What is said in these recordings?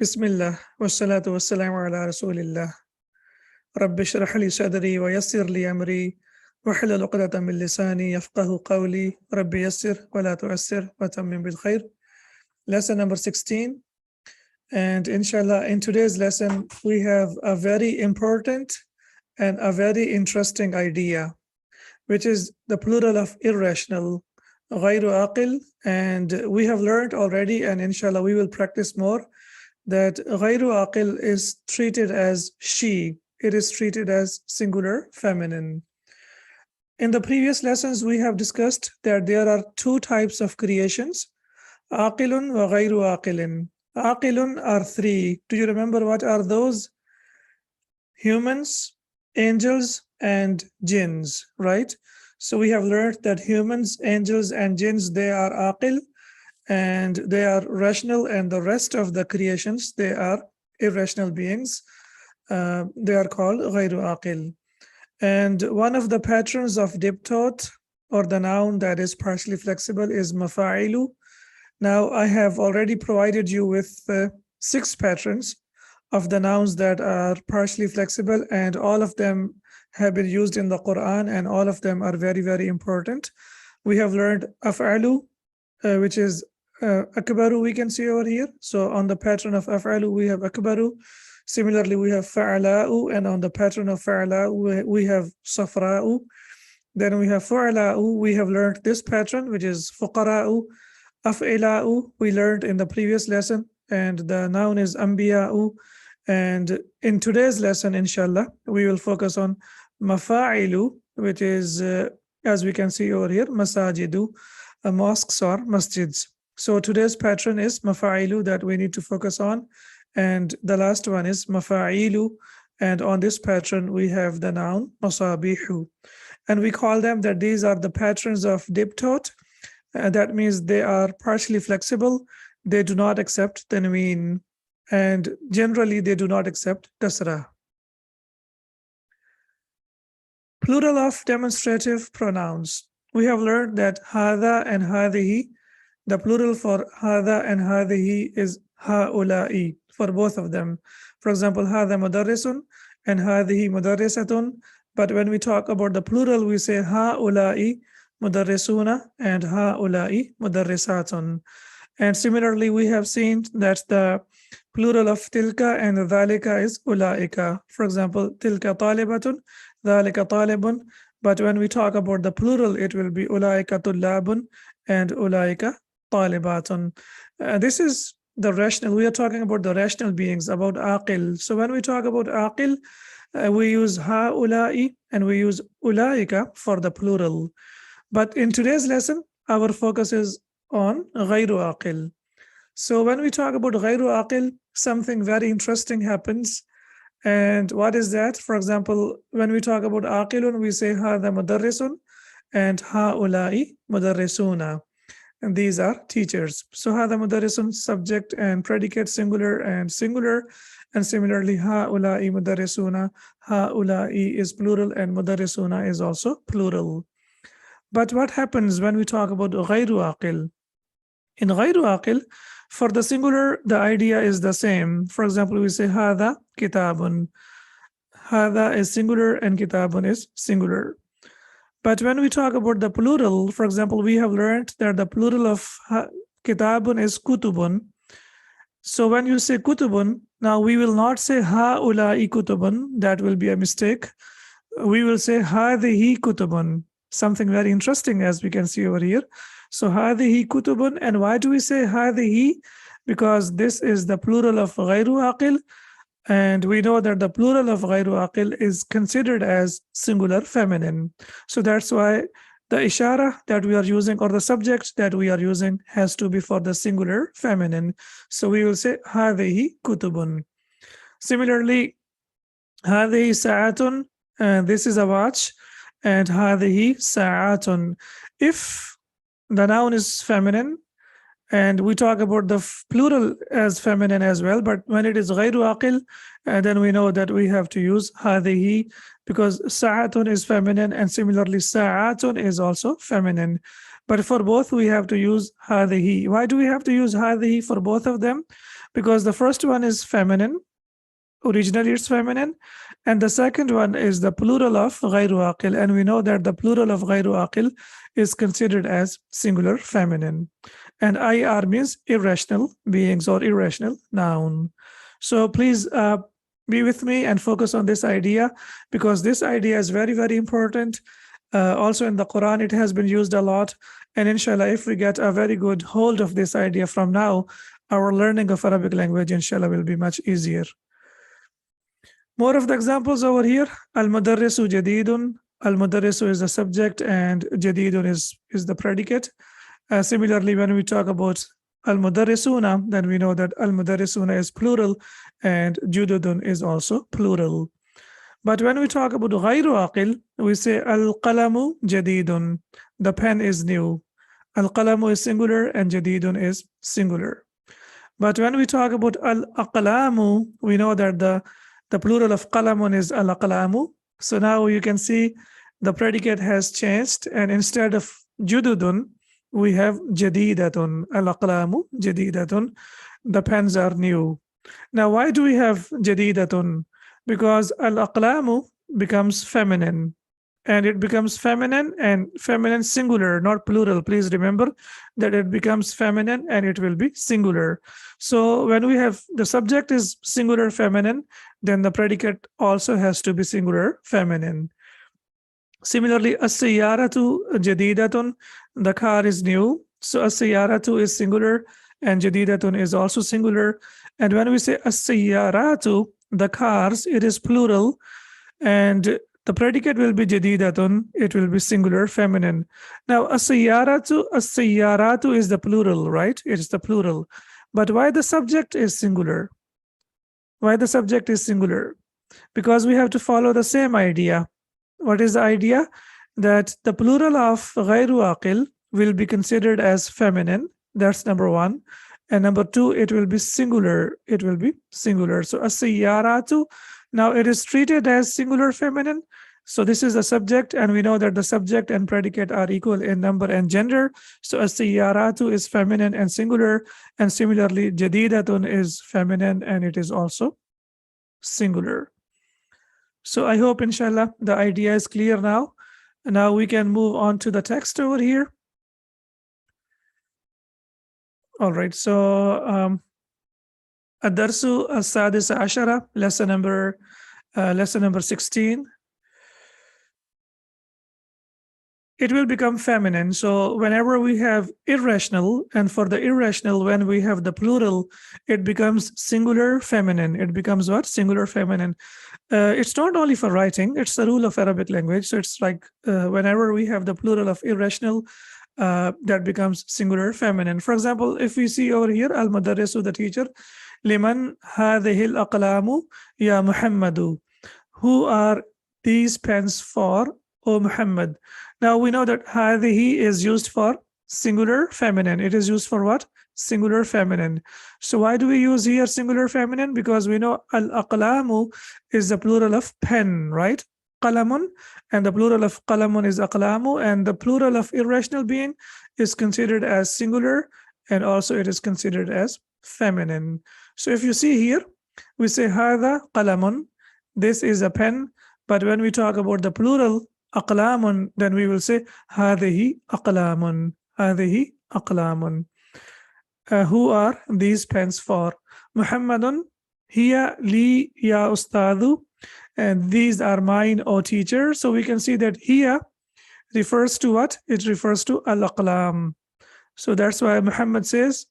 Bismillah, wassalatu wassalamu ala rasulillah. Rabbi shrah li sadri wa yassir li amri wahlul uqdatan min lisani yafqahu qawli. Rabbi yassir wa la tu'assir wa tammim bil khair. Lesson number 16. And inshallah, in today's lesson, we have a very important and a very interesting idea, which is the plural of irrational, ghayru aqil. And we have learned already, and inshallah, we will practice more, that ghayru aqil is treated as she. It is treated as singular feminine. In the previous lessons, we have discussed that there are two types of creations, aqilun wa ghayru aqilin. Aqilun are three. Do you remember what are those? Humans, angels, and jinns, right? So we have learned that humans, angels, and jinns, they are aqil, and they are rational, and the rest of the creations, they are irrational beings. They are called ghayru aqil. And one of the patterns of diptot, or the noun that is partially flexible, is mafa'ilu. Now I have already provided you with 6 patterns of the nouns that are partially flexible, and all of them have been used in the Quran, and all of them are very, very important. We have learned af'alu, which is akbaru, we can see over here. So on the pattern of af'alu, we have akbaru. Similarly, we have fa'ala'u, and on the pattern of fa'ala'u, we have safra'u. Then we have fu'ala'u. We have learned this pattern, which is fuqara'u. Af'ila'u, we learned in the previous lesson, and the noun is anbiya'u. And in today's lesson, inshallah, we will focus on mafa'ilu, which is, as we can see over here, masajidu, mosques or masjids. So today's pattern is mafa'ilu that we need to focus on. And the last one is mafa'ilu. And on this pattern, we have the noun masabihu. And we call them that these are the patterns of diptot. That means they are partially flexible. They do not accept tanween. And generally, they do not accept kasra. Plural of demonstrative pronouns. We have learned that hadha and hadhihi. The plural for hadha and hadhihi is ha'ula'i for both of them. For example, hadha mudarrisun and hadhihi mudarrisatun. But when we talk about the plural, we say ha'ula'i mudarrisuna and ha'ula'i mudarrisatun. And similarly, we have seen that the plural of tilka and dhalika is ulaika. For example, tilka talibatun, dhalika talibun. But when we talk about the plural, it will be ulaika tullabun and ulaika talibatun. This is the rational. We are talking about the rational beings, about aqil. So when we talk about aqil, we use ha'ula'i and we use ulaika for the plural. But in today's lesson, our focus is on ghayru aqil. So when we talk about ghayru aqil, something very interesting happens. And what is that? For example, when we talk about aqilun, we say hadha mudarrisun and ha'ula'i mudarrisuna. And these are teachers. So hadha mudarrisun, subject and predicate, singular and singular. And similarly, ha'ula'i mudarrisuna, ha'ula'i is plural and mudarrisuna is also plural. But what happens when we talk about ghayru aqil? In ghayru aqil, for the singular, the idea is the same. For example, we say hadha kitabun. Hadha is singular and kitabun is singular. But when we talk about the plural, for example, we have learned that the plural of kitabun is kutubun. So when you say kutubun, now we will not say ha'ula'i kutubun. That will be a mistake. We will say hadhihi kutubun. Something very interesting, as we can see over here. So hadhihi kutubun. And why do we say hadhihi? Because this is the plural of ghayru aqil. And we know that the plural of ghayru aqil is considered as singular feminine. So that's why the ishara that we are using, or the subject that we are using, has to be for the singular feminine. So we will say hadhihi kutubun. Similarly, hadhihi sa'atun, this is a watch, and hadhihi sa'atun. If the noun is feminine, and we talk about the plural as feminine as well, but when it is ghayru aqil, then we know that we have to use hadhihi, because sa'atun is feminine, and similarly sa'atun is also feminine. But for both, we have to use هذه. Why do we have to use هذه for both of them? Because the first one is feminine. Originally, it's feminine. And the second one is the plural of غير عاقل. And we know that the plural of غير عاقل is considered as singular feminine. And IR means irrational beings or irrational noun. So please be with me and focus on this idea, because this idea is very, very important. Also in the Quran, it has been used a lot. And inshallah, if we get a very good hold of this idea from now, our learning of Arabic language, inshallah, will be much easier. More of the examples over here. Al-mudarrisu jadidun. Al-mudarrisu is the subject and jadidun is the predicate. Similarly, when we talk about al-mudarrisuna, then we know that al-mudarrisuna is plural and jududun is also plural. But when we talk about ghayru aqil, we say al-qalamu jadidun. The pen is new. Al-qalamu is singular and jadidun is singular. But when we talk about al-aqlamu, we know that the plural of qalamun is al-aqlamu. So now you can see the predicate has changed, and instead of jududun, we have jadidatun. Al-aqlamu jadidatun. The pens are new. Now, why do we have jadidatun? Because al-aqlamu becomes feminine, and it becomes feminine and feminine singular, not plural. Please remember that it becomes feminine and it will be singular. So when we have the subject is singular feminine, then the predicate also has to be singular feminine. Similarly, as-sayyaratu jadidatun, the car is new. So as-sayyaratu is singular and jadidatun is also singular. And when we say as-sayyaratu, the cars, it is plural, and the predicate will be jadidatun, it will be singular feminine. Now as-sayyaratu is the plural, right? It is the plural. But why the subject is singular? Why the subject is singular? Because we have to follow the same idea. What is the idea? That the plural of ghayru aqil will be considered as feminine. That's number one. And number two, it will be singular. It will be singular. So as-sayyaratu, now it is treated as singular feminine. So this is the subject, and we know that the subject and predicate are equal in number and gender. So as-sayyaratu is feminine and singular. And similarly, jadidatun is feminine and it is also singular. So I hope, inshallah, the idea is clear now. Now we can move on to the text over here. All right, so Ad-Darsu As-Sadis Ashara, lesson number 16. It will become feminine. So whenever we have irrational, and for the irrational, when we have the plural, it becomes singular feminine. It becomes what? Singular feminine. It's not only for writing, it's the rule of Arabic language. So it's like whenever we have the plural of irrational, that becomes singular feminine. For example, if we see over here, al-mudarrisu, the teacher, liman hadhihi al-aqlamu ya Muhammadu. Who are these pens for, O Muhammad? Now we know that hadhihi is used for singular feminine. It is used for what? Singular feminine. So why do we use here singular feminine? Because we know al-aqlamu is the plural of pen, right? Qalamun, and the plural of qalamun is aqlamu, and the plural of irrational being is considered as singular, and also it is considered as feminine. So if you see here, we say hadha qalamun, this is a pen, but when we talk about the plural aqlamun, then we will say hadhihi aqlamun, hadhihi aqlamun. Who are these pens for? Muhammadun hiya li ya ustadu, and these are mine, O teacher. So we can see that here refers to what? It refers to al-aqlam. So that's why Muhammad says,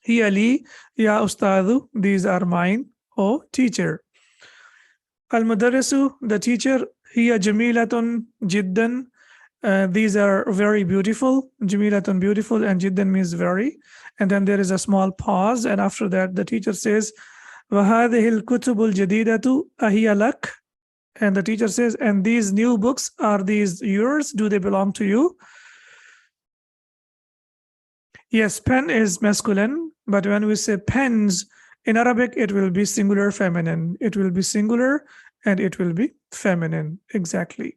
hiya li ya ustadu, these are mine, O teacher. Al-mudarrisu, the teacher, hiya jamilatun jiddan. These are very beautiful. Jamilatun, beautiful, and jiddan means very. And then there is a small pause, and after that the teacher says, وَهَذِهِ الْكُتُبُ الْجَدِيدَةُ أَهِيَ لَكَ. And the teacher says, and these new books, are these yours? Do they belong to you? Yes, pen is masculine, but when we say pens in Arabic, it will be singular feminine. It will be singular and it will be feminine. Exactly.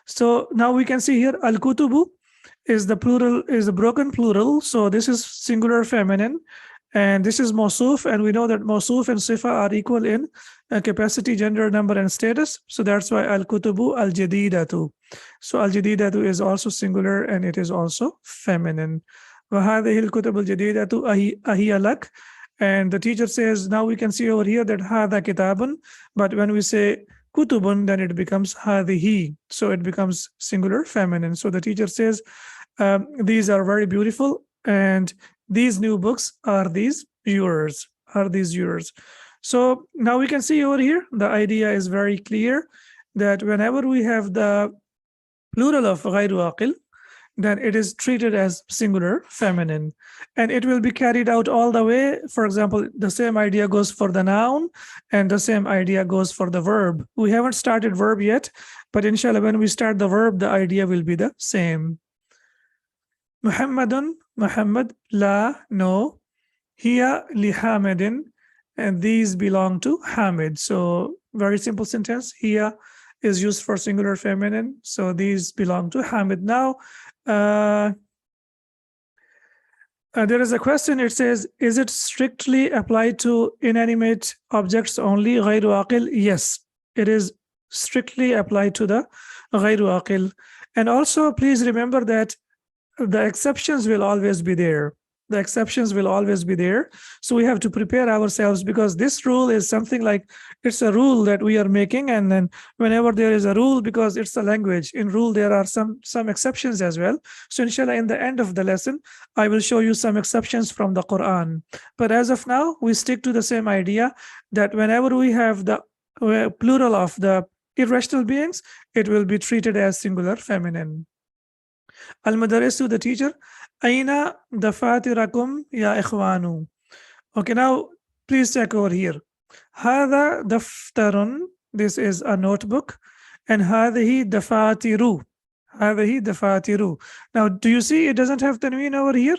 So now we can see here al-kutubu, is the plural, is the broken plural. So this is singular feminine, and this is mawsuf, and we know that mawsuf and sifa are equal in capacity, gender, number, and status. So that's why al-kutubu al-jadidatu. So al-jadidatu is also singular, and it is also feminine. وَهَذِهِ الْكُتُبُ الْجَدِيدَةُ أَهِيَ لَكَ. And the teacher says, now we can see over here that هَذَا kitabun, but when we say kutubun, then it becomes هَذِهِ. So it becomes singular feminine. So the teacher says, these are very beautiful, and these new books are these yours, So now we can see over here, the idea is very clear that whenever we have the plural of غير عاقل, then it is treated as singular feminine, and it will be carried out all the way. For example, the same idea goes for the noun, and the same idea goes for the verb. We haven't started verb yet, but inshallah, when we start the verb, the idea will be the same. Muhammadun, Muhammad, la, no, hiya li Hamidin, and these belong to Hamid. So very simple sentence. Hiya is used for singular feminine, so these belong to Hamid. Now, there is a question. It says, is it strictly applied to inanimate objects only, غير عاقل? Yes, it is strictly applied to the غير عاقل. And also, please remember that the exceptions will always be there. The exceptions will always be there. So we have to prepare ourselves, because this rule is something like, it's a rule that we are making. And then whenever there is a rule, because it's a language, in rule, there are some exceptions as well. So inshallah, in the end of the lesson, I will show you some exceptions from the Quran. But as of now, we stick to the same idea that whenever we have the plural of the irrational beings, it will be treated as singular feminine. Al-Madarisu, the teacher, Aina dafatirakum ya ikhwanu. Okay, now please check over here. Hada daftarun, this is a notebook, and hadihi dafatiru. Hadihi dafatiru. Now, do you see it doesn't have tanween over here?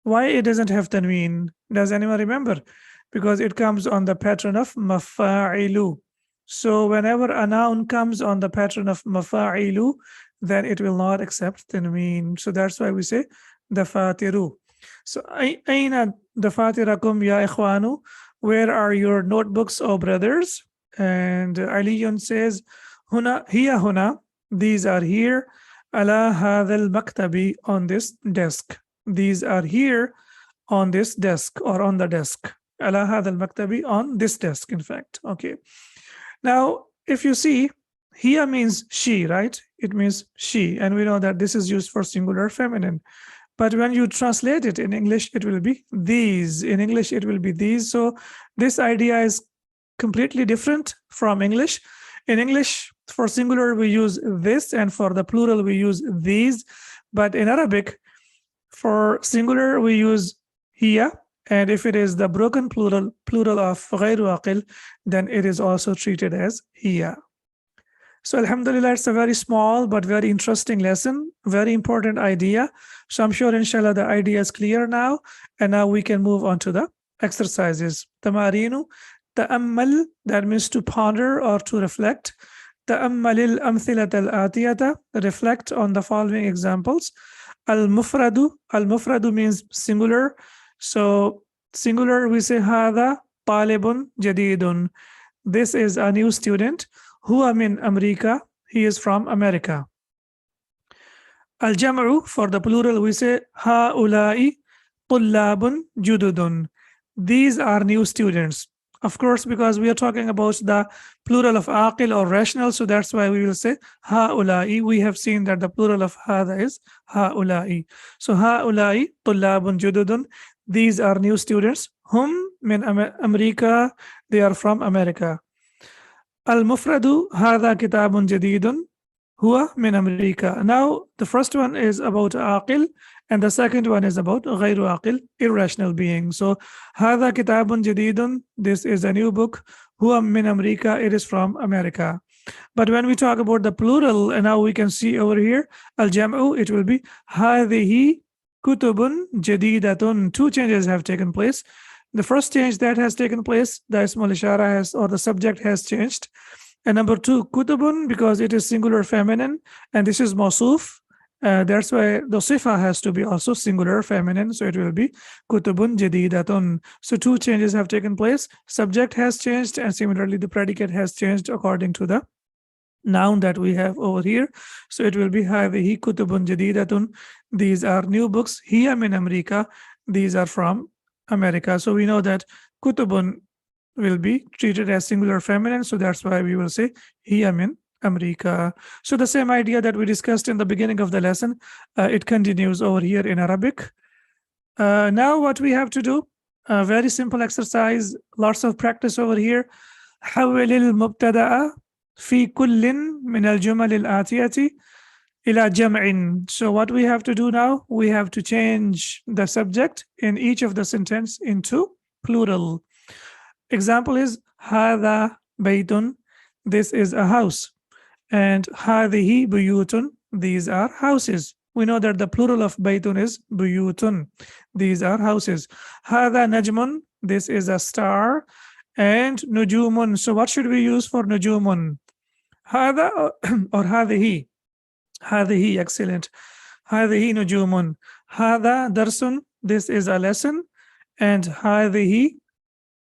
Why it doesn't have tanween? Does anyone remember? Because it comes on the pattern of mafa'ilu. So whenever a noun comes on the pattern of mafa'ilu, then it will not accept tanween. So that's why we say dafatiru. So aina dafatirakum ya ikhwanu, where are your notebooks, O brothers? And Aliyun says, huna hiya huna, these are here, ala hadha al-maktabi, on this desk. These are here on this desk, or on the desk. Ala hadha al-maktabi, on this desk, in fact. Okay. Now, if you see, hiya means she, right? It means she, and we know that this is used for singular feminine. But when you translate it in English, it will be these. In English, it will be these. So this idea is completely different from English. In English, for singular, we use this, and for the plural, we use these. But in Arabic, for singular, we use hiya. And if it is the broken plural of غير عاقل, then it is also treated as hiya. So alhamdulillah, it's a very small but very interesting lesson, very important idea. So I'm sure inshallah the idea is clear now, and now we can move on to the exercises. Tamarinu, ta'ammal, that means to ponder or to reflect. Ta'ammalil amthilat al-atiyata, reflect on the following examples. Al-mufradu means singular. So singular, we say hadha talibun jadidun. This is a new student. Huwa min America, he is from America. Al-jam'u, for the plural, we say ha'ulai tullabun jududun. These are new students. Of course, because we are talking about the plural of aqil or rational, so that's why we will say ha'ulai. We have seen that the plural of hadha is ha'ulai. So ha'ulai tullabun jududun. These are new students. Hum min America, they are from America. Al-mufradu hadha kitabun jadidun huwa min America. Now, the first one is about aqil, and the second one is about ghayru aqil, irrational being. So, hadha kitabun jadidun, this is a new book. Huwa min America, it is from America. But when we talk about the plural, and now we can see over here, al-jam'u, it will be hadhihi kutubun jadidatun. Two changes have taken place. The first change that has taken place, the ismul ishara has, or the subject has changed. And number two, kutubun, because it is singular feminine, and this is mawsuf, That's why the sifa has to be also singular feminine, so it will be kutubun jadidatun. So two changes have taken place. Subject has changed, and similarly the predicate has changed according to the noun that we have over here. So it will be hadhihi kutubun jadidatun. These are new books. Hiya min America. These are from America. So we know that kutubun will be treated as singular feminine. So that's why we will say hiya min America. So the same idea that we discussed in the beginning of the lesson, it continues over here in Arabic. Now what we have to do, a very simple exercise, lots of practice over here. حول المبتدأ في كل من الجمل الآتية إلى جمع. So what we have to do now, we have to change the subject in each of the sentence into plural. Example is هذا بيت, this is a house, and هذه بيوت, these are houses. We know that the plural of بيت is بيوت, these are houses. هذا نجم, this is a star, and نجوم. So what should we use for نجوم? هذا or هذه? هذه, excellent. هذه نجوم. هذا درس, this is a lesson, and هذه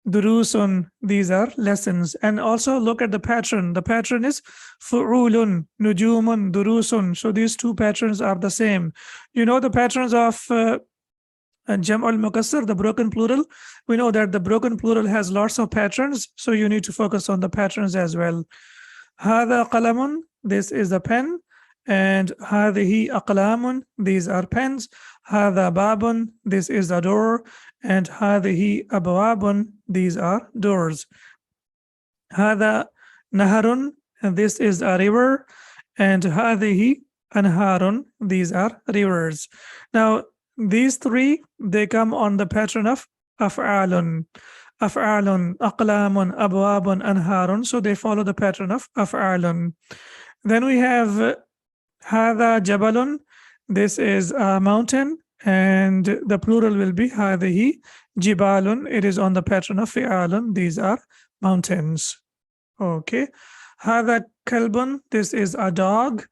دروس, these are lessons. And also look at the pattern. The pattern is فعول, نجوم, دروس. So these two patterns are the same. You know the patterns of Jam al-Mukassar, the broken plural. We know that the broken plural has lots of patterns, so you need to focus on the patterns as well. هذا قلم, this is a pen, and هذه أقلام, these are pens. هذا باب, this is a door, and هذه أبواب, these are doors. هذا نهر, and this is a river, and هذه أنهار, these are rivers. Now these three, they come on the pattern of أفعال. أفعال, أقلام, أبواب, أنهار. So they follow the pattern of أفعال. Then we have هذا جبل, this is a mountain, and the plural will be هذه جبال. It is on the pattern of فعال. These are mountains. Okay. هذا كلب, this is a dog.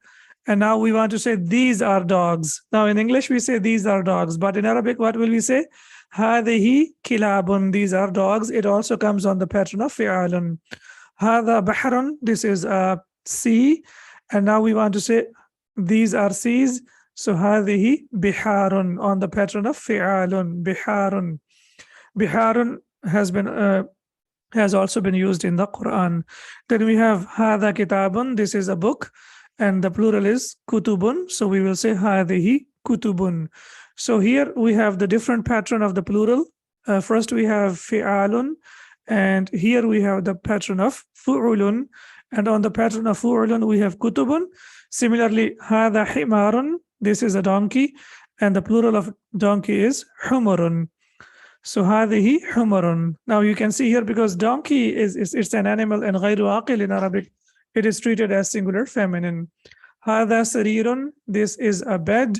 And now we want to say these are dogs. Now in English we say these are dogs, but in Arabic what will we say? هذه كلاب, these are dogs. It also comes on the pattern of فعال. هذا بحر, this is a sea. And now we want to say these are seas. So هذه بحار, on the pattern of فعال. بحار. بحار has also been used in the Quran. Then we have هذا كتاب, this is a book, and the plural is kutubun. So we will say هذه kutubun. So here we have the different pattern of the plural. First we have fi'alun, and here we have the pattern of fu'ulun, and on the pattern of fu'ulun we have kutubun. Similarly, هذا حمار, this is a donkey, and the plural of donkey is humurun. So هذه حمر. Now you can see here, because donkey it's an animal, and غير عاقل in Arabic, it is treated as singular feminine. هذا سرير, this is a bed,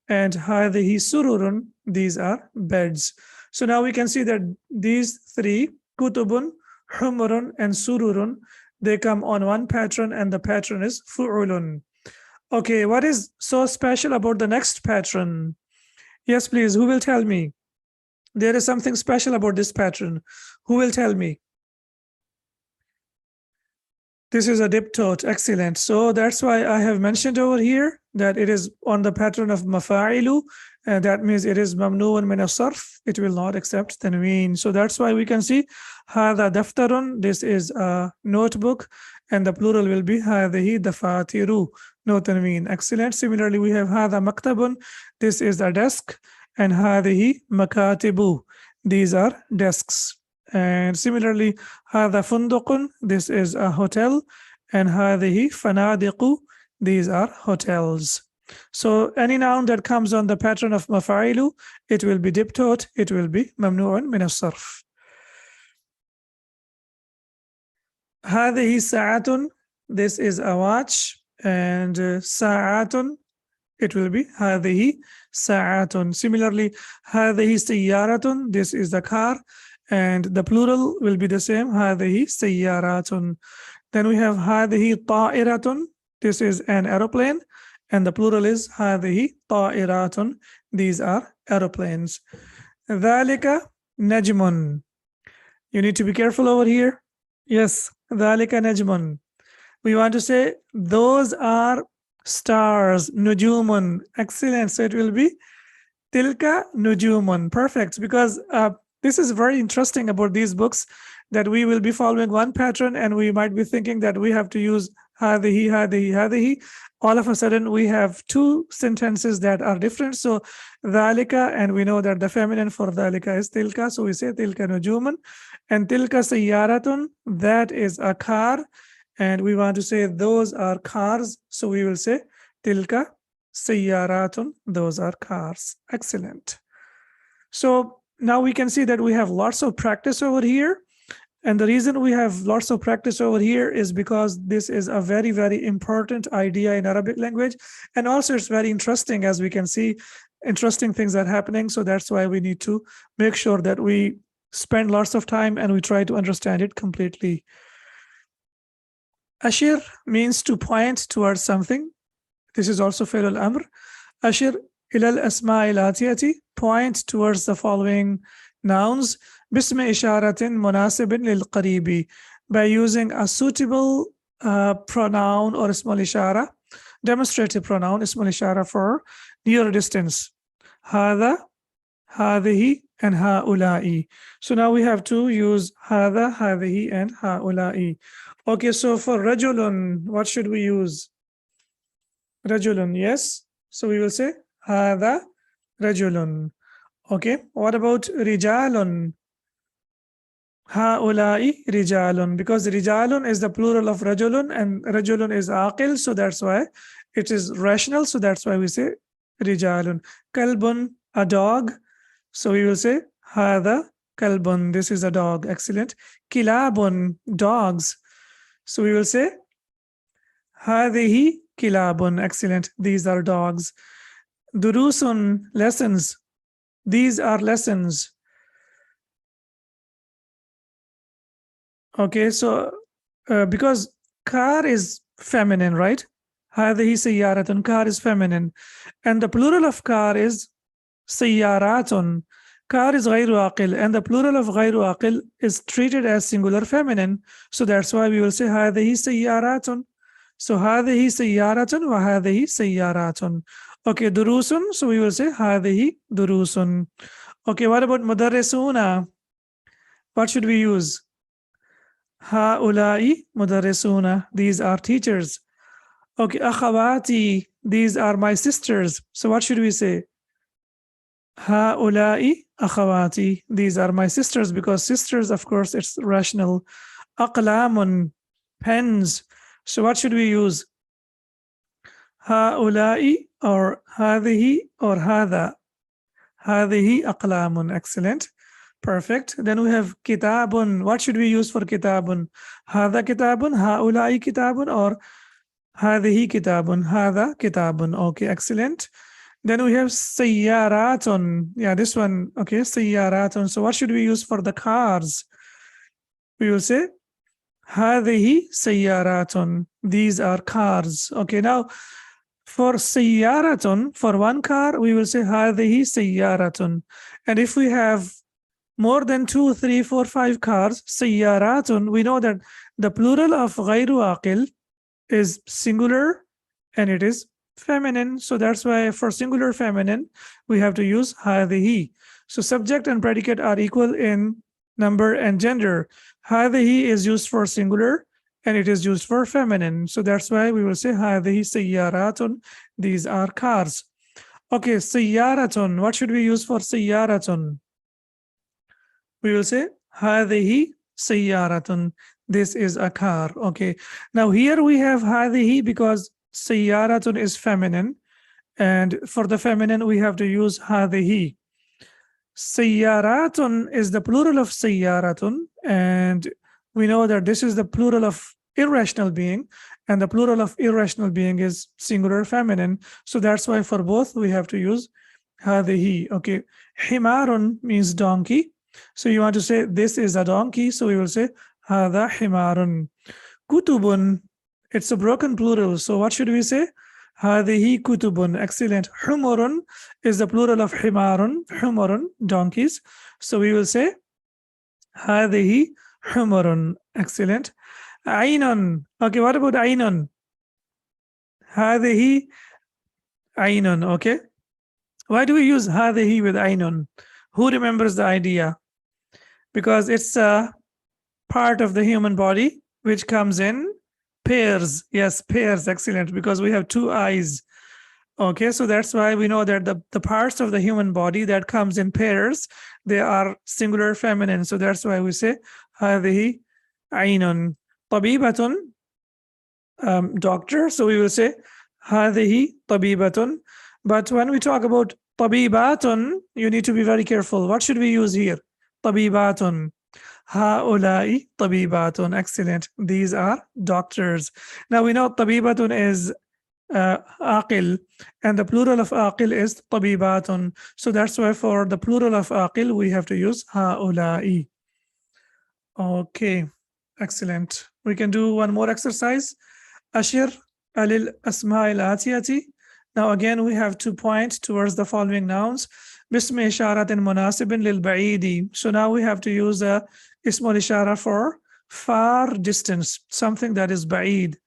and هذه سرور, these are beds. So now we can see that these three, kutubun, humurun, and sururun, they come on one pattern, and the pattern is fu'ulun. Okay, what is so special about the next pattern? Yes, please, who will tell me? There is something special about this pattern. Who will tell me? This is a diptote. Excellent. So that's why I have mentioned over here that it is on the pattern of mafa'ilu, and that means it is mamnuun min as-sarf. It will not accept tanween. So that's why we can see hadha daftarun, this is a notebook, and the plural will be hadhihi dafatiru, no tanween. Excellent. Similarly, we have hadha maktabun, this is a desk, and hadhihi makatibu, these are desks. And similarly, hadha funduqun, this is a hotel, and hadhihi fanadiqu, these are hotels. So any noun that comes on the pattern of mafa'ilu, it will be diptote, it will be mamnu'un min as-sarf. Hadhihi sa'atun, this is a watch, and sa'atun, it will be hadhihi sa'atun. Similarly, hadhihi sayyaratun, this is the car, and the plural will be the same, hadhihi sayyaratun. Then we have hadhihi ta'iratun, this is an aeroplane, and the plural is هذه طائرات. These are aeroplanes. ذلك نجم. You need to be careful over here. Yes, ذلك نجم. We want to say those are stars. نجوم. Excellent. So it will be tilka nujumun. Perfect. Because this is very interesting about these books, that we will be following one pattern and we might be thinking that we have to use هذه هذه هذه. All of a sudden we have two sentences that are different. So ذلك, and we know that the feminine for ذلك is tilka. So we say tilka nujumun. And tilka sayyaratun, that is a car. And we want to say those are cars. So we will say tilka sayyaratun, those are cars. Excellent. So now we can see that we have lots of practice over here. And the reason we have lots of practice over here is because this is a very, very important idea in Arabic language. And also it's very interesting, as we can see, interesting things are happening. So that's why we need to make sure that we spend lots of time and we try to understand it completely. Ashir means to point towards something. This is also fi'l al-amr. Ashir ila al-asma' al-atiyati, point towards the following nouns. Bismi isharatin munasibin lil qaribi, by using a suitable pronoun or ismul ishara, demonstrative pronoun ismul ishara for near distance. Hada, hadihi, and haula'i. So now we have to use hada, hadihi, and haula'i. Okay, so for rajulun, what should we use? Rajulun, yes. So we will say hada rajulun. Okay, what about rijalun? Haula'i rijalun, because rijalun is the plural of rajulun and rajulun is aqil, so that's why it is rational, so that's why we say rijalun. Kalbun, a dog, so we will say hada kalbun, this is a dog. Excellent. Kilabun, dogs, so we will say hadihi kilabun. Excellent, these are dogs. Durusun, lessons, these are lessons. Okay, so because car is feminine, right? هذه سيارة, car is feminine. And the plural of car is سيارات. Car is غير عاقل, and the plural of غير عاقل is treated as singular feminine. So that's why we will say هذه سيارات. So هذه سيارة وهذه سيارات. Okay, durusun, so we will say هذه durusun. Okay, what about مدرسون? What should we use? Haula'i mudarrisuna, these are teachers. Okay, akhawati, these are my sisters. So what should we say? Haula'i akhawati, these are my sisters, because sisters, of course, it's rational. Aqlamun, pens. So what should we use? Haula'i or hadhihi or hadha? Hadhihi aqlamun. Excellent. Perfect. Then we have kitabun. What should we use for kitabun? Hada kitabun, haulai kitabun, or hadihi kitabun? Hada kitabun. Okay, excellent. Then we have sayyaratun. Yeah, this one. Okay, sayyaratun. So what should we use for the cars? We will say hadihi sayyaratun. These are cars. Okay, now for sayyaratun, for one car, we will say hadihi sayyaratun. And if we have more than 2, 3, 4, 5 cars, sayyaratun, we know that the plural of ghayru aqil is singular and it is feminine. So that's why for singular feminine, we have to use hadihi. So subject and predicate are equal in number and gender. Hadihi is used for singular and it is used for feminine. So that's why we will say hadihi sayyaratun. These are cars. Okay, sayyaratun. What should we use for sayyaratun? We will say hadihi sayyaratun. This is a car. Okay. Now here we have hadihi because sayyaratun is feminine, and for the feminine we have to use hadihi. Sayyaratun is the plural of sayyaratun, and we know that this is the plural of irrational being, and the plural of irrational being is singular feminine. So that's why for both we have to use hadihi. Okay. Himarun means donkey. So you want to say this is a donkey, so we will say hada himarun. Kutubun, it's a broken plural, so what should we say? هذه كتب. Excellent. حمر is the plural of حمار. حمر, donkeys. So we will say هذه حمر. Excellent. عين. Okay, what about عين? هذه عين. Okay. Why do we use هذه with عين? Who remembers the idea? Because it's a part of the human body which comes in pairs. Yes, pairs. Excellent. Because we have two eyes. Okay, so that's why we know that the parts of the human body that comes in pairs, they are singular feminine. So that's why we say هذه عين. طبيبة, doctor. So we will say هذه طبيبة. But when we talk about طبيبات, you need to be very careful. What should we use here? طبيبات. هؤلاء طبيبات. Excellent. These are doctors. Now we know طبيبة is aqil, and the plural of aqil is طبيبات. So that's why for the plural of aqil, we have to use هؤلاء. Okay, excellent. We can do one more exercise. أشر للأسماء الآتية. Now again, we have to point towards the following nouns. باسم إشارة مناسب للبعيد. So now we have to use اسم الإشارة for far distance, something that is بعيد.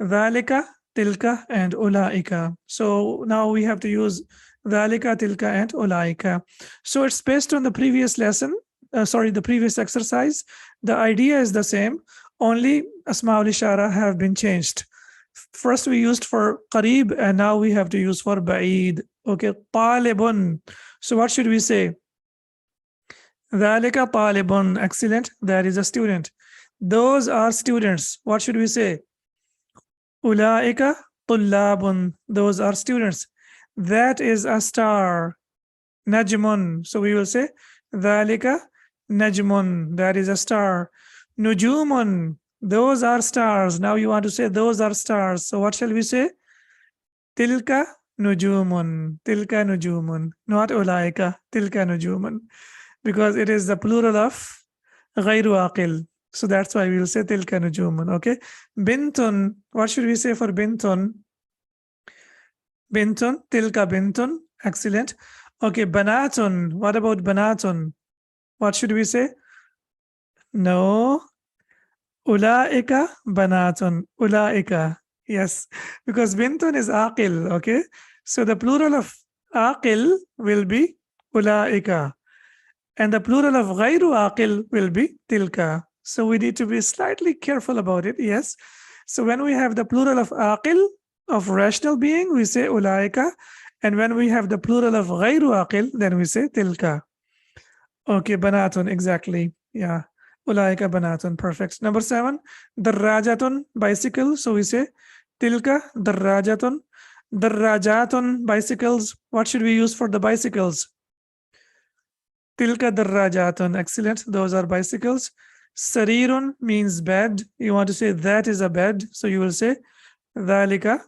ذلك, tilka, and أولئك. So now we have to use ذلك, tilka, and أولئك. So it's based on the previous lesson, the previous exercise. The idea is the same, only أسماء الإشارة have been changed. First we used for قريب, and now we have to use for بعيد. Okay, طالب. So what should we say? ذلك طالب. Excellent. That is a student. Those are students. What should we say? أولئك طلاب. Those are students. That is a star. نجم. So we will say ذلك نجم. That is a star. نجوم. Those are stars. Now you want to say those are stars. So what shall we say? تلك نجوم. تلك نجوم. Not أولئك. تلك نجوم. Because it is the plural of غير عاقل. So that's why we will say تلك نجوم. Okay. بنت. What should we say for بنت? بنت. تلك بنت. Excellent. Okay. بنات. What about بنات? What should we say? No. أولئك بنات. أولئك. Yes. Because بنت is عاقل. Okay. So the plural of عاقل will be أولئك. And the plural of غير عاقل will be تلك. So we need to be slightly careful about it. Yes. So when we have the plural of عاقل, of rational being, we say أولئك. And when we have the plural of غير عاقل, then we say تلك. Okay, بنات, exactly. Yeah. أولئك بنات. Perfect. Number 7, دراجة, bicycle. So we say تلك دراجة. دراجات, bicycles. What should we use for the bicycles? تلك دراجات. Excellent. Those are bicycles. سرير means bed. You want to say that is a bed. So you will say ذلك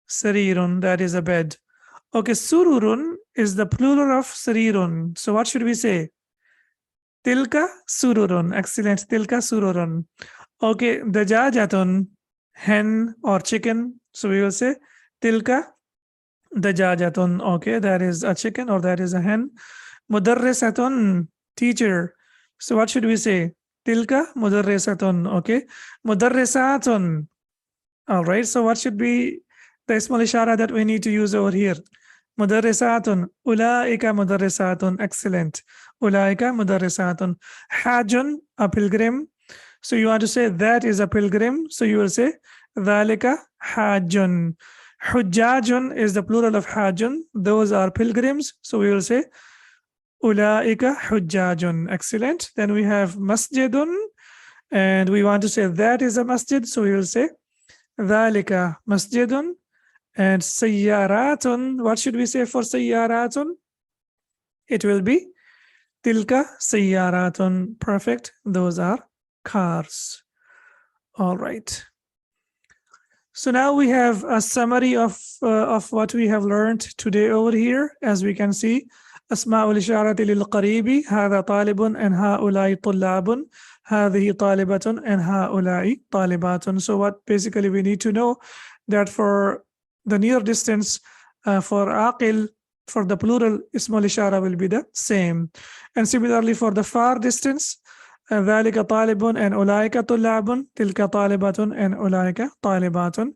سرير. That is a bed. Okay, sururun is the plural of sarirun. So what should we say? Tilka sururun. Excellent. Tilka sururun. Okay, dajajatun, hen or chicken. So we will say tilka dajajatun. Okay, that is a chicken or that is a hen. Mudarrisatun, teacher. So what should we say? Tilka mudarrisatun. Okay, mudarrisatun. All right, so what should be the ismul ishara that we need to use over here? Mudarrisatun. Ulaika mudarrisatun. Excellent. Ulaika mudarrisatun. Hajjun, a pilgrim. So you want to say that is a pilgrim. So you will say dhalika hajjun. Hujjajun is the plural of hajjun. Those are pilgrims. So we will say ulaika hujjajun. Excellent. Then we have masjidun. And we want to say that is a masjid. So we will say dhalika masjidun. And sayyaratun, what should we say for sayyaratun? It will be tilka sayyaratun. Perfect. Those are cars. All right. So now we have a summary of what we have learned today over here. As we can see, أسماء الإشارة للقريب هذا طالب and هؤلاء طلاب هذه طالبة and هؤلاء طالبات. So what basically we need to know that for the near distance for aqil, for the plural, ismul ishara will be the same. And similarly for the far distance, ذلك طالب and أولئك طلاب, تلك طالبة and أولئك طالبات.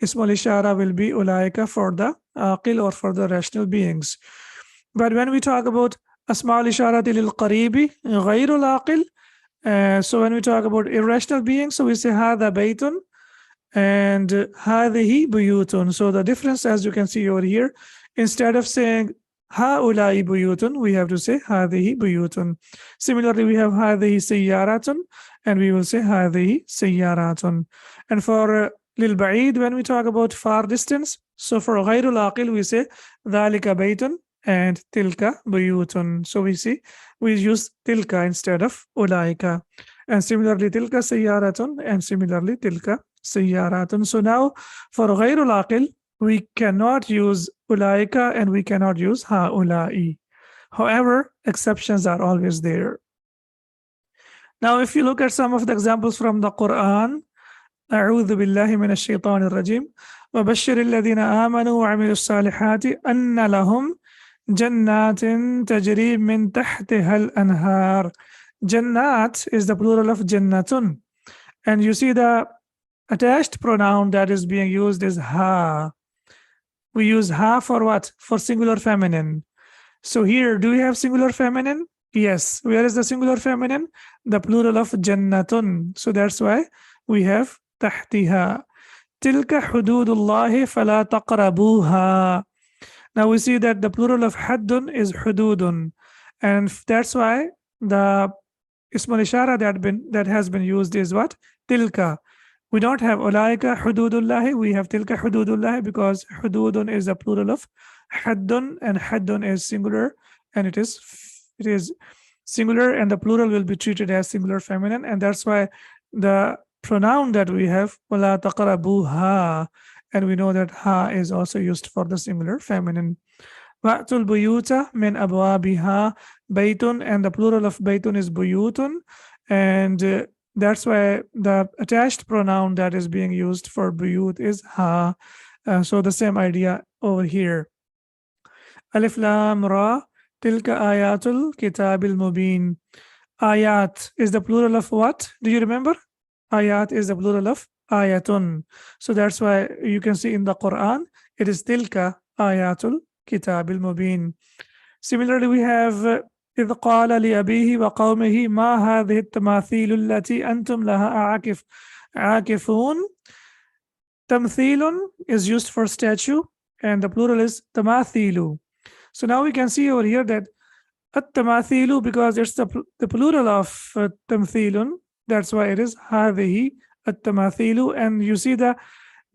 Ismul ishara will be أولئك for the aqil or for the rational beings. But when we talk about asma'ul isharati lil qaribi ghayrul aqil, so when we talk about irrational beings, so we say هذا بيت and هذه بيوت. So the difference, as you can see over here, instead of saying هؤلاء بيوت, we have to say هذه بيوت. Similarly, we have هذه سيارات and we will say هذه سيارات. And for للبعيد, when we talk about far distance, so for غير العاقل we say ذلك بيت and تلك بيوت. So we see we use تلك instead of أولئك. And similarly تلك سيارات and similarly تلك سيارات. So now for غير العاقل we cannot use ulaika and we cannot use haulai. However, exceptions are always there. Now, if you look at some of the examples from the Quran, أعوذ بالله من الشيطان الرجيم وبشر الذين آمنوا وعملوا الصالحات أن لهم جنات تجري من تحتها الأنهار. Jannat is the plural of jannatun. And you see the attached pronoun that is being used is ha. We use ha for what? For singular feminine. So here, do we have singular feminine? Yes. Where is the singular feminine? The plural of jannatun. So that's why we have tahtiha. Tilka hududullahi fala taqrabuha. Now we see that the plural of haddun is hududun. And that's why the ismul ishara that has been used is what? Tilka. We don't have ulaika hududullahi, we have tilka hududullahi because hududun is a plural of haddun and haddun is singular and it is singular and the plural will be treated as singular feminine, and that's why the pronoun that we have wala taqrabuha, and we know that ha is also used for the singular feminine. Wa'tul buyuta min abwabiha baytun, and the plural of baytun is buyutun, and that's why the attached pronoun that is being used for buyut is ha. So the same idea over here. Alif lam ra tilka ayatul kitabil mubin. Ayat is the plural of what? Do you remember? Ayat is the plural of ayatun. So that's why you can see in the Quran it is tilka ayatul kitabil mubin. Similarly, we have إذ قال لأبيه وقومه ما هذه التماثيل التي أنتم لها عاكفون. Tamthilun is used for statue and the plural is tamathilu. So now we can see over here that at-tamathilu, because it's the plural of tamthilun, that's why it is هذه at-tamathilu, and you see the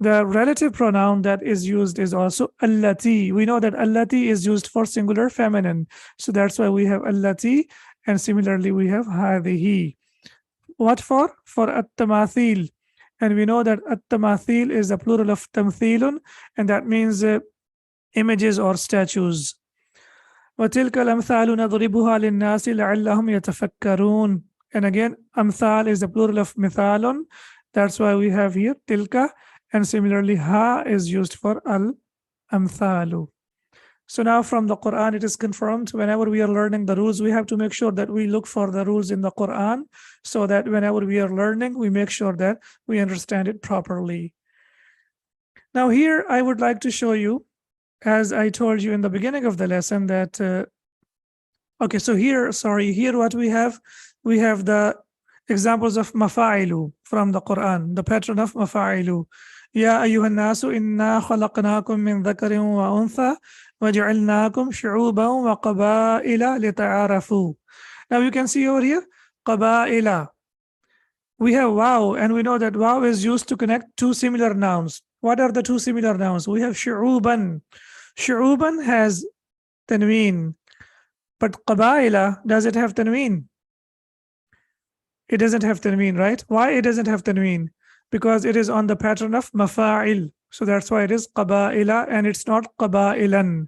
relative pronoun that is used is also allati. We know that allati is used for singular feminine. So that's why we have allati, and similarly we have hadhihi. What for? For at-tamathil. And we know that at-tamathil is the plural of tamthilun, and that means images or statues. وَتِلْكَ الْأَمْثَالُ نَضْرِبُهَا لِلنَّاسِ لَعَلَّهُمْ يَتَفَكَّرُونَ. And again, amthal is the plural of mithalun. That's why we have here tilka. And similarly, ha is used for al-amthalu. So now from the Quran, it is confirmed whenever we are learning the rules, we have to make sure that we look for the rules in the Quran so that whenever we are learning, we make sure that we understand it properly. Now here, I would like to show you, as I told you in the beginning of the lesson that, okay, so here what we have the examples of mafa'ilu from the Quran, the pattern of mafa'ilu. Ya ayyuhan nasu inna khalaqnakum min dhakarin wa untha وَجَعَلْنَاكُمْ شُعُوبًا وَقَبَائِلَ لِتَعَارَفُوا. Now you can see over here, قَبَائِلَ. We have waw, and we know that waw is used to connect two similar nouns. What are the two similar nouns? We have شُعُوبًا. شُعُوبًا has tanween, but قَبَائِلَ, does it have tanween? It doesn't have tanween, right? Why it doesn't have tanween? Because it is on the pattern of mafa'il. So that's why it is qaba'ila and it's not qaba'ilan.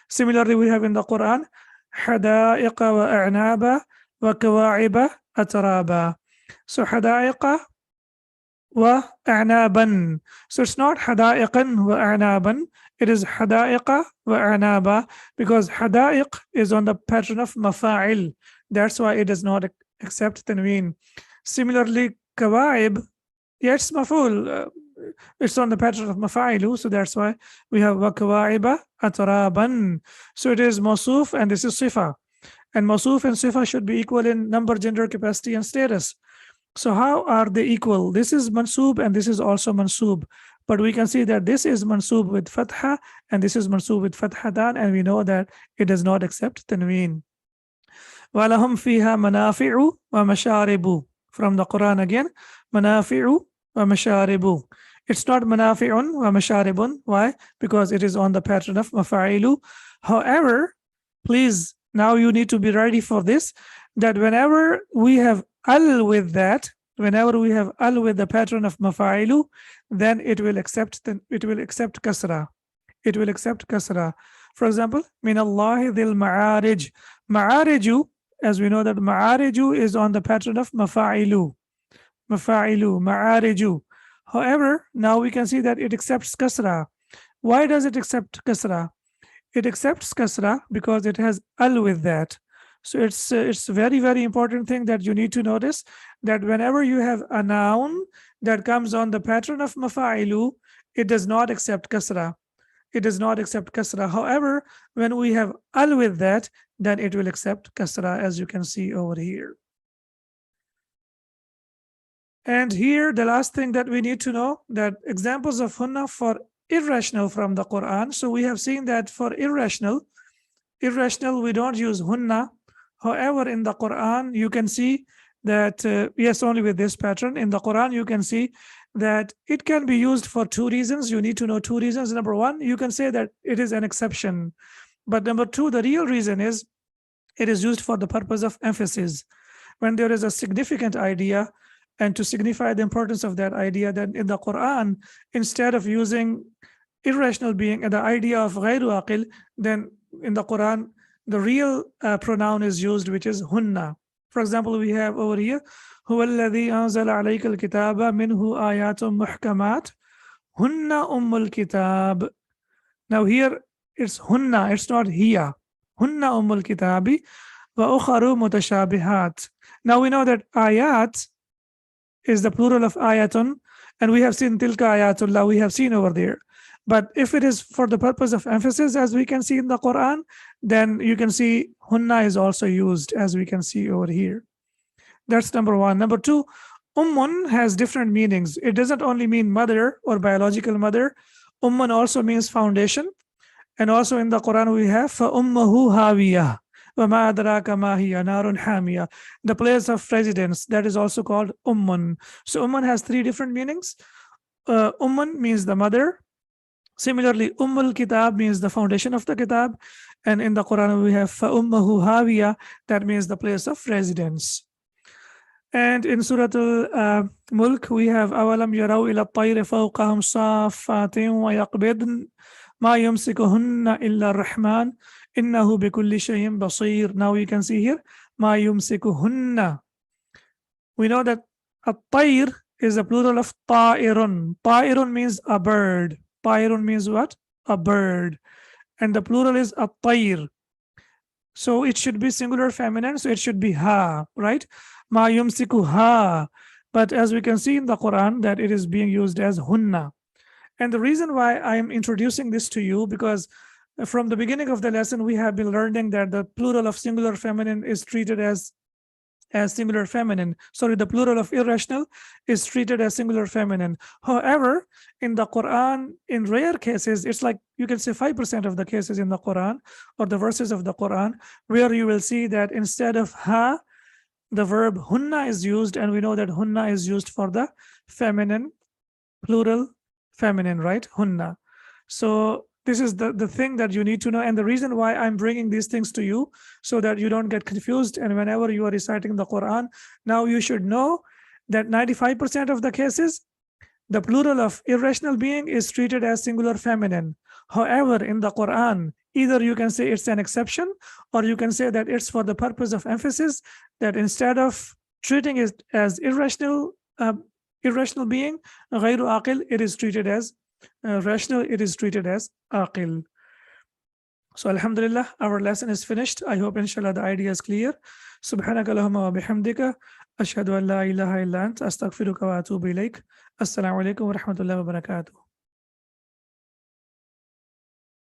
Similarly, we have in the Quran, hada'iqa wa a'naba wa kawa'iba atraba. So hada'iqa وأعنابا. So it's not حدائقا وأعنابا, it is حدائق وأعنابا, because حدائق is on the pattern of مفاعل. That's why it does not accept tanween. Similarly, كواعب, yeah, it's maful. It's on the pattern of mafailu, so that's why we have وكواعب أترابا. So it is mawsuf and this is sifa. And mawsuf and sifa should be equal in number, gender, capacity, and status. So how are they equal? This is mansub and this is also mansub. But we can see that this is mansub with fatha and this is mansub with fathatan, and we know that it does not accept tanween. وَلَهُمْ فِيهَا مَنَافِعُ وَمَشَارِبُ. From the Quran again, مَنَافِعُ وَمَشَارِبُ. It's not مَنَافِعٌ وَمَشَارِبٌ. Why? Because it is on the pattern of مَفَاعِلُ. However, please, now you need to be ready for this, that whenever we have al with that, whenever we have al with the pattern of mafa'ilu, then it will accept kasra. It will accept kasra. For example, min Allahi dhil ma'arij. Ma'ariju, as we know that ma'ariju is on the pattern of mafa'ilu. Mafa'ilu, ma'ariju. However, now we can see that it accepts kasra. Why does it accept kasra? It accepts kasra because it has al with that. So it's a very, very important thing that you need to notice, that whenever you have a noun that comes on the pattern of mafa'ilu, it does not accept kasra. It does not accept kasra. However, when we have al with that, then it will accept kasra, as you can see over here. And here, the last thing that we need to know, that examples of hunna for irrational from the Quran. So we have seen that for irrational, we don't use hunna. However, in the Quran, you can see that, yes, only with this pattern. In the Quran, you can see that it can be used for two reasons. You need to know two reasons. Number one, you can say that it is an exception. But number two, the real reason is it is used for the purpose of emphasis. When there is a significant idea, and to signify the importance of that idea, then in the Quran, instead of using irrational being and the idea of ghayru aqil, then in the Quran, the real pronoun is used, which is hunna. For example, we have over here, هو الذي أنزل عليك الكتاب منه آيات محكمات هن أم الكتاب. Now here it's hunna, it's not hiya. Hunna أم الكتاب وأخر متشابهات. Now we know that ayat is the plural of ayatun, and we have seen tilka ayatullah, we have seen over there. But if it is for the purpose of emphasis, as we can see in the Quran, then you can see hunna is also used, as we can see over here. That's number one. Number two, ummun has different meanings. It doesn't only mean mother or biological mother. Ummun also means foundation. And also in the Quran we have فَأُمَّهُ هَاوِيَةٌ وَمَا أَدْرَاكَ مَا هِيَ نَارٌ حَامِيَةٌ. The place of residence, that is also called ummun. So ummun has three different meanings. Ummun means the mother. Similarly, Ummul Kitab means the foundation of the Kitab. And in the Quran, we have فَأُمَّهُ هَاوِيَةٌ, that means the place of residence. And in Surah Al-Mulk, we have أَوَلَمْ يَرَوْا إِلَى الطَّيْرِ فَوْقَهُمْ صَافَّاتٍ وَيَقْبِضْنَ مَا يُمْسِكُهُنَّ إِلَّا الرَّحْمَنُ إِنَّهُ بِكُلِّ شَيْءٍ بَصِيرٌ. Now you can see here, مَا يُمْسِكُهُنَّ. We know that الطَّيْر is a plural of طَائِرٌ. طَائِرٌ means a bird. طَائِرٌ means what? A bird. And the plural is الطَّيْر. So it should be singular feminine, so it should be ha, right? Ma yumsiku ha. But as we can see in the Quran, that it is being used as hunna. And the reason why I am introducing this to you, because from the beginning of the lesson, we have been learning that the plural of singular feminine is treated as singular feminine. Sorry, the plural of irrational is treated as singular feminine. However, in the Quran, in rare cases, it's like you can say 5% of the cases in the Quran or the verses of the Quran where you will see that instead of ha, the verb hunna is used, and we know that hunna is used for the feminine, plural feminine, right? Hunna. So this is the thing that you need to know, and the reason why I'm bringing these things to you, so that you don't get confused. And whenever you are reciting the Quran, now you should know that 95% of the cases, the plural of irrational being is treated as singular feminine. However, in the Quran, either you can say it's an exception, or you can say that it's for the purpose of emphasis, that instead of treating it as irrational Irrational being, غير عاقل, it is treated as rational, it is treated as عاقل. So Alhamdulillah, our lesson is finished. I hope inshallah the idea is clear. سبحانك اللهم وبحمدك أشهد أن لا إله إلا أنت أستغفرك وأتوب إليك. السلام عليكم ورحمة الله وبركاته.